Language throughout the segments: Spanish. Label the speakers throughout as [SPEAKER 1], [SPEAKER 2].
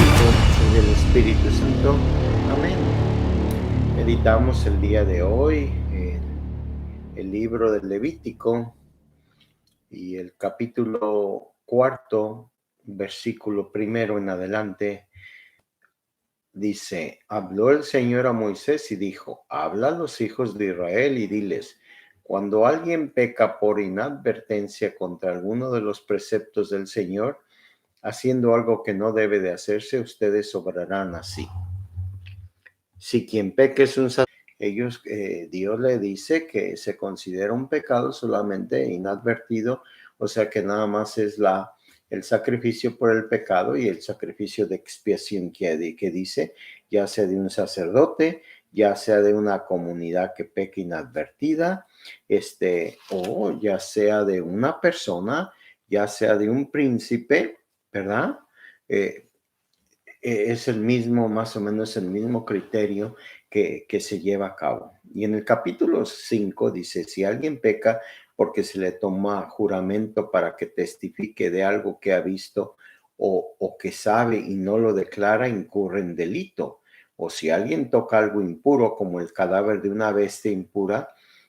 [SPEAKER 1] y del Espíritu Santo. Amén. Meditamos el día de hoy el libro del Levítico y el capítulo 4, versículo 1 en adelante. Dice: habló el Señor a Moisés y dijo: habla a los hijos de Israel y diles: cuando alguien peca por inadvertencia contra alguno de los preceptos del Señor, haciendo algo que no debe de hacerse, ustedes obrarán así. Si quien peque es un Dios le dice que se considera un pecado solamente inadvertido, o sea que nada más es el sacrificio por el pecado y el sacrificio de expiación que dice, ya sea de un sacerdote, ya sea de una comunidad que peque inadvertida, o ya sea de una persona, ya sea de un príncipe, ¿verdad? Eh, es el mismo, más o menos el mismo criterio que se lleva a cabo. Y en el capítulo 5 dice: si alguien peca porque se le toma juramento para que testifique de algo que ha visto o que sabe y no lo declara, incurre en delito. O si alguien toca algo impuro, como el cadáver de una bestia impura,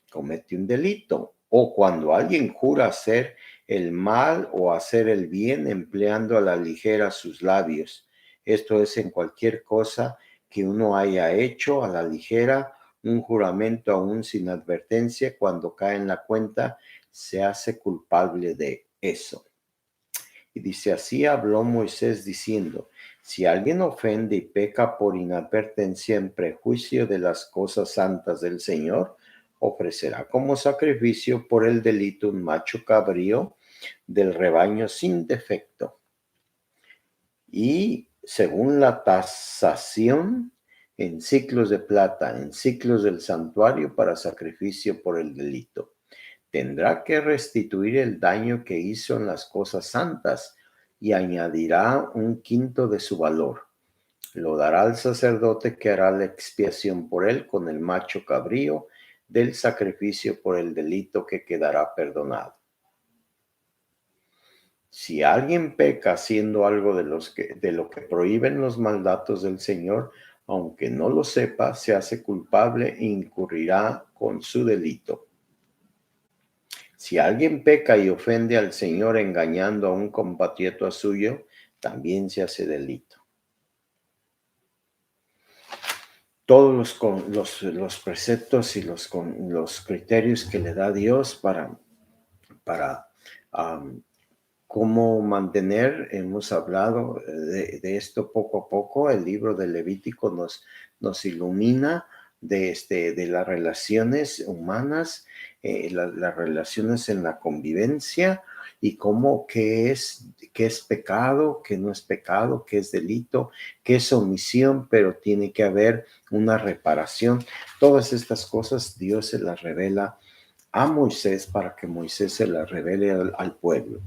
[SPEAKER 1] comete un delito. O cuando alguien jura hacer el mal o hacer el bien empleando a la ligera sus labios. Esto es, en cualquier cosa que uno haya hecho a la ligera, un juramento aún sin advertencia, cuando cae en la cuenta, se hace culpable de eso. Y dice: así habló Moisés diciendo: si alguien ofende y peca por inadvertencia en prejuicio de las cosas santas del Señor, ofrecerá como sacrificio por el delito un macho cabrío del rebaño sin defecto. Y según la tasación, en ciclos de plata, en ciclos del santuario para sacrificio por el delito. Tendrá que restituir el daño que hizo en las cosas santas y añadirá un quinto de su valor. Lo dará al sacerdote, que hará la expiación por él con el macho cabrío del sacrificio por el delito, que quedará perdonado. Si alguien peca haciendo algo de lo que prohíben los mandatos del Señor, aunque no lo sepa, se hace culpable e incurrirá con su delito. Si alguien peca y ofende al Señor engañando a un compatriota suyo, también se hace delito. Todos los preceptos y los criterios que le da Dios para cómo mantener, hemos hablado de esto poco a poco. El libro de Levítico nos ilumina de las relaciones humanas, las relaciones en la convivencia, y cómo qué es pecado, qué no es pecado, qué es delito, qué es omisión, pero tiene que haber una reparación. Todas estas cosas Dios se las revela a Moisés para que Moisés se las revele al pueblo.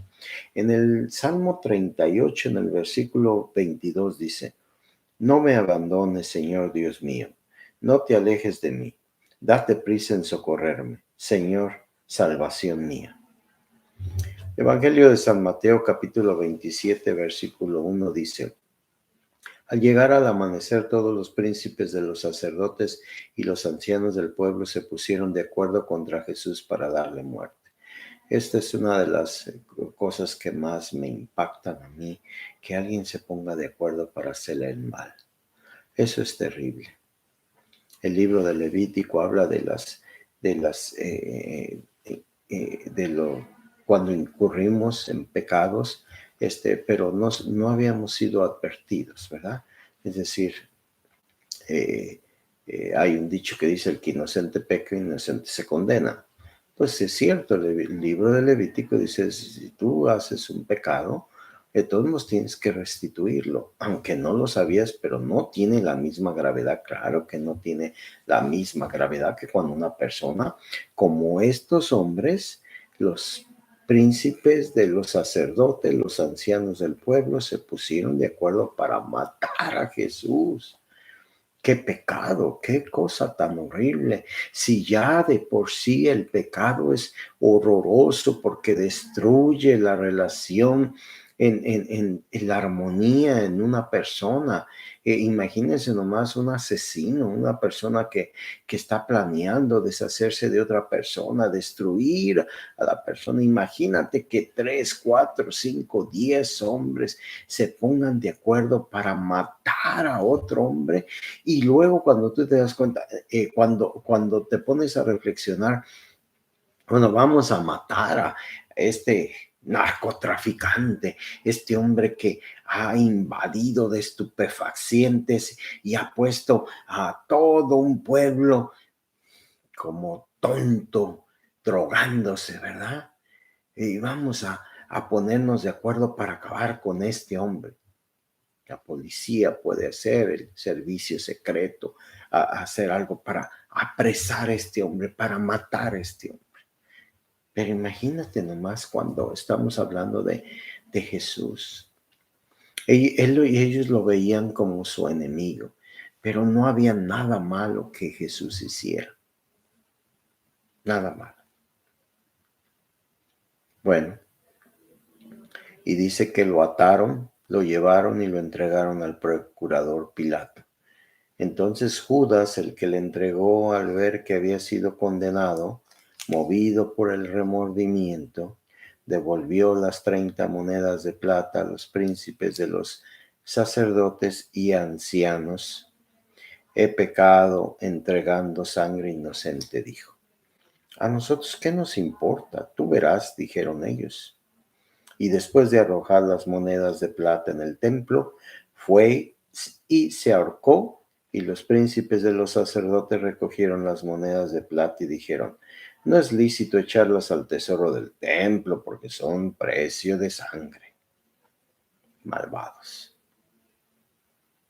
[SPEAKER 1] En el Salmo 38, en el versículo 22 dice: no me abandones, Señor Dios mío, no te alejes de mí, date prisa en socorrerme, Señor, salvación mía. Evangelio de San Mateo, capítulo 27, versículo 1 dice: al llegar al amanecer, todos los príncipes de los sacerdotes y los ancianos del pueblo se pusieron de acuerdo contra Jesús para darle muerte. Esta es una de las cosas que más me impactan a mí, que alguien se ponga de acuerdo para hacerle el mal. Eso es terrible. El libro de Levítico habla cuando incurrimos en pecados, pero no habíamos sido advertidos, ¿verdad? Es decir, hay un dicho que dice: el que inocente peca, inocente se condena. Pues es cierto, el libro de Levítico dice: si tú haces un pecado, de todos modos tienes que restituirlo, aunque no lo sabías, pero no tiene la misma gravedad. Claro que no tiene la misma gravedad que cuando una persona, como estos hombres, los príncipes de los sacerdotes, los ancianos del pueblo, se pusieron de acuerdo para matar a Jesús. ¡Qué pecado! ¡Qué cosa tan horrible! Si ya de por sí el pecado es horroroso porque destruye la relación en la armonía en una persona. Imagínense nomás un asesino, una persona que está planeando deshacerse de otra persona, destruir a la persona. Imagínate que 3, 4, 5, 10 hombres se pongan de acuerdo para matar a otro hombre y luego cuando tú te das cuenta, cuando te pones a reflexionar, bueno, vamos a matar a este narcotraficante, este hombre que ha invadido de estupefacientes y ha puesto a todo un pueblo como tonto, drogándose, ¿verdad? Y vamos a ponernos de acuerdo para acabar con este hombre. La policía puede hacer, el servicio secreto, hacer algo para apresar a este hombre, para matar a este hombre. Pero imagínate nomás cuando estamos hablando de Jesús. Ellos lo veían como su enemigo, pero no había nada malo que Jesús hiciera. Nada malo. Bueno, y dice que lo ataron, lo llevaron y lo entregaron al procurador Pilato. Entonces Judas, el que le entregó al ver que había sido condenado, movido por el remordimiento, devolvió las 30 monedas de plata a los príncipes de los sacerdotes y ancianos. He pecado entregando sangre inocente, dijo. A nosotros, ¿qué nos importa? Tú verás, dijeron ellos. Y después de arrojar las monedas de plata en el templo, fue y se ahorcó, y los príncipes de los sacerdotes recogieron las monedas de plata y dijeron, no es lícito echarlas al tesoro del templo porque son precio de sangre. Malvados.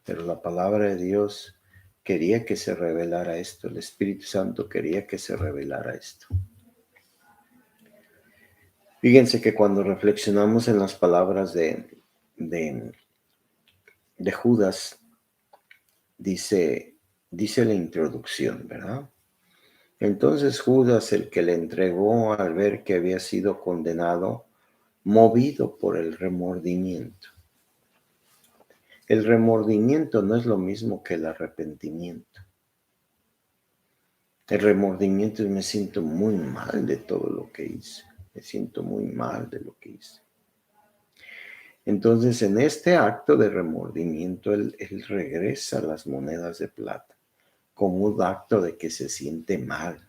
[SPEAKER 1] Pero la palabra de Dios quería que se revelara esto, el Espíritu Santo quería que se revelara esto. Fíjense que cuando reflexionamos en las palabras de Judas, dice la introducción, ¿verdad? Entonces Judas, el que le entregó al ver que había sido condenado, movido por el remordimiento. El remordimiento no es lo mismo que el arrepentimiento. El remordimiento es me siento muy mal de todo lo que hice. Me siento muy mal de lo que hice. Entonces, en este acto de remordimiento, él regresa las monedas de plata como un acto de que se siente mal.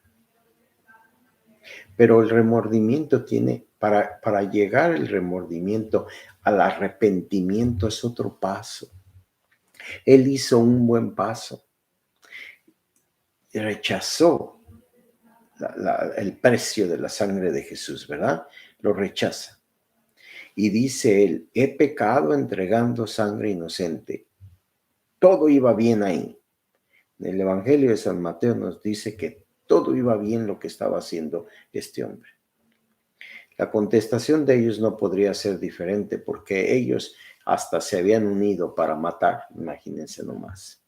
[SPEAKER 1] Pero el remordimiento tiene, para llegar el remordimiento al arrepentimiento es otro paso. Él hizo un buen paso. Rechazó el precio de la sangre de Jesús, ¿verdad? Lo rechaza. Y dice él, he pecado entregando sangre inocente. Todo iba bien ahí. El Evangelio de San Mateo nos dice que todo iba bien lo que estaba haciendo este hombre. La contestación de ellos no podría ser diferente porque ellos hasta se habían unido para matar, imagínense nomás.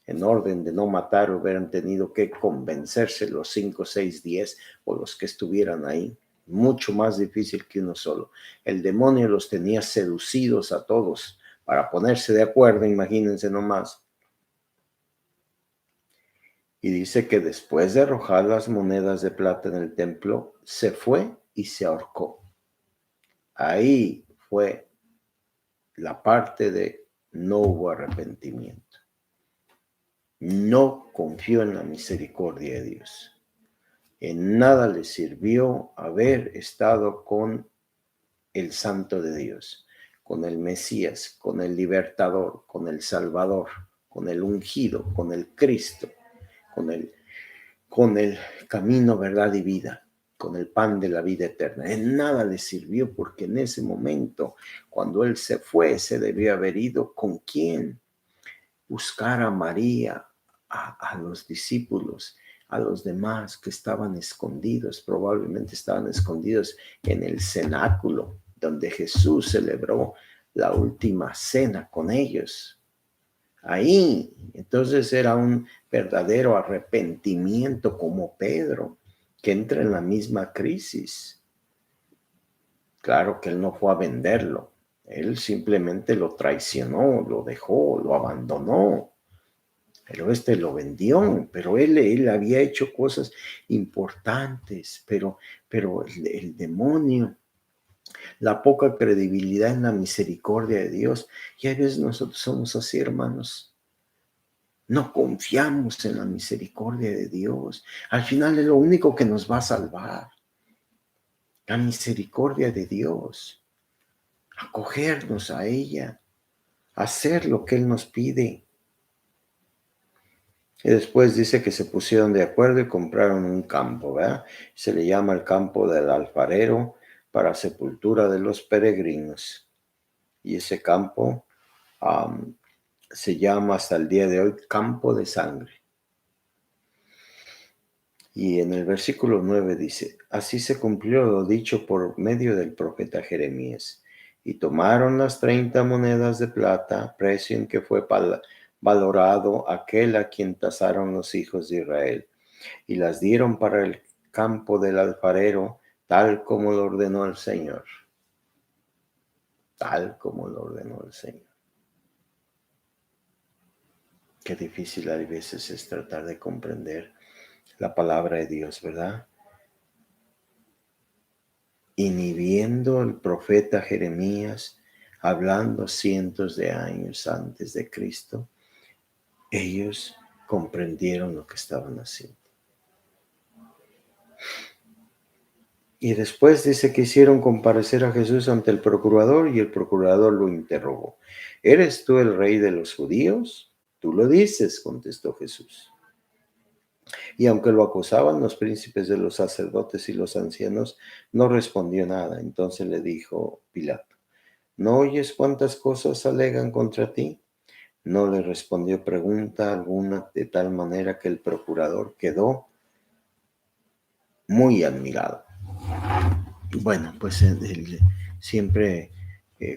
[SPEAKER 1] En orden de no matar hubieran tenido que convencerse los 5, 6, 10 o los que estuvieran ahí. Mucho más difícil que uno solo. El demonio los tenía seducidos a todos para ponerse de acuerdo, imagínense nomás. Y dice que después de arrojar las monedas de plata en el templo, se fue y se ahorcó. Ahí fue la parte de no hubo arrepentimiento. No confió en la misericordia de Dios. En nada le sirvió haber estado con el Santo de Dios, con el Mesías, con el Libertador, con el Salvador, con el ungido, con el Cristo, con el camino, verdad y vida, con el pan de la vida eterna. En nada le sirvió porque en ese momento, cuando él se fue, se debió haber ido con quién, buscar a María, a los discípulos, a los demás que estaban escondidos, probablemente estaban escondidos en el cenáculo donde Jesús celebró la última cena con ellos. Ahí, entonces era un verdadero arrepentimiento como Pedro, que entra en la misma crisis. Claro que él no fue a venderlo, Él simplemente lo traicionó, lo dejó, lo abandonó. Pero lo vendió, pero él había hecho cosas importantes, pero el demonio, la poca credibilidad en la misericordia de Dios. Y a veces nosotros somos así, hermanos. No confiamos en la misericordia de Dios. Al final es lo único que nos va a salvar. La misericordia de Dios. Acogernos a ella. Hacer lo que Él nos pide. Y después dice que se pusieron de acuerdo y compraron un campo, ¿verdad? Se le llama el campo del alfarero para sepultura de los peregrinos. Y ese campo se llama hasta el día de hoy campo de sangre. Y en el versículo 9 dice, así se cumplió lo dicho por medio del profeta Jeremías. Y tomaron las 30 monedas de plata, precio en que fue valorado aquel a quien tasaron los hijos de Israel, y las dieron para el campo del alfarero, tal como lo ordenó el Señor. Tal como lo ordenó el Señor. Qué difícil a veces es tratar de comprender la palabra de Dios, ¿verdad? Y ni viendo el profeta Jeremías, hablando cientos de años antes de Cristo, ellos comprendieron lo que estaban haciendo. Y después dice que hicieron comparecer a Jesús ante el procurador y el procurador lo interrogó. ¿Eres tú el rey de los judíos? Tú lo dices, contestó Jesús. Y aunque lo acusaban los príncipes de los sacerdotes y los ancianos, no respondió nada. Entonces le dijo Pilato, ¿no oyes cuántas cosas alegan contra ti? No le respondió pregunta alguna, de tal manera que el procurador quedó muy admirado. Bueno, pues siempre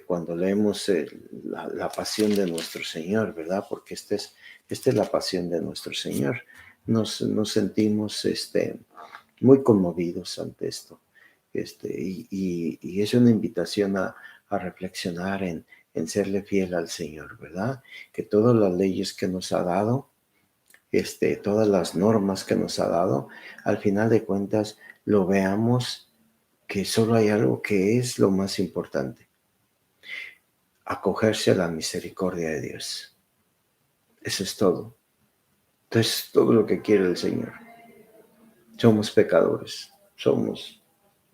[SPEAKER 1] cuando leemos la pasión de nuestro Señor, ¿verdad? Porque esta es la pasión de nuestro Señor. Nos sentimos muy conmovidos ante esto. Y es una invitación a reflexionar en serle fiel al Señor, ¿verdad? Que todas las leyes que nos ha dado, todas las normas que nos ha dado, al final de cuentas lo veamos que solo hay algo que es lo más importante: acogerse a la misericordia de Dios. Eso es todo. Entonces, todo lo que quiere el Señor. Somos pecadores, somos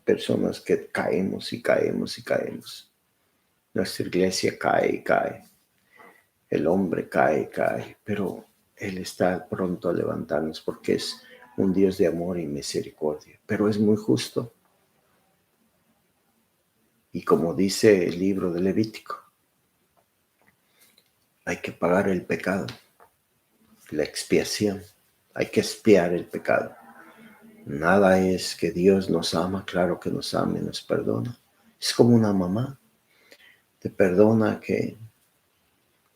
[SPEAKER 1] personas que caemos y caemos y caemos. Nuestra iglesia cae y cae. El hombre cae y cae, pero Él está pronto a levantarnos porque es un Dios de amor y misericordia, pero es muy justo. Y como dice el libro de Levítico, hay que pagar el pecado, la expiación. Hay que expiar el pecado. Nada es que Dios nos ama, claro que nos ama y nos perdona. Es como una mamá. Te perdona que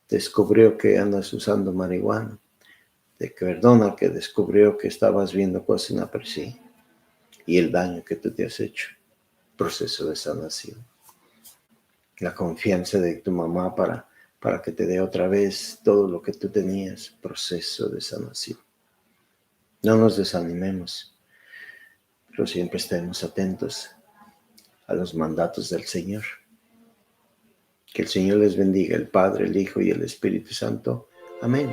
[SPEAKER 1] descubrió que andas usando marihuana. Te perdona que descubrió que estabas viendo cosas en la sí. Y el daño que tú te has hecho. Proceso de sanación. La confianza de tu mamá para que te dé otra vez todo lo que tú tenías. Proceso de sanación. No nos desanimemos, pero siempre estemos atentos a los mandatos del Señor. Que el Señor les bendiga, el Padre, el Hijo y el Espíritu Santo. Amén.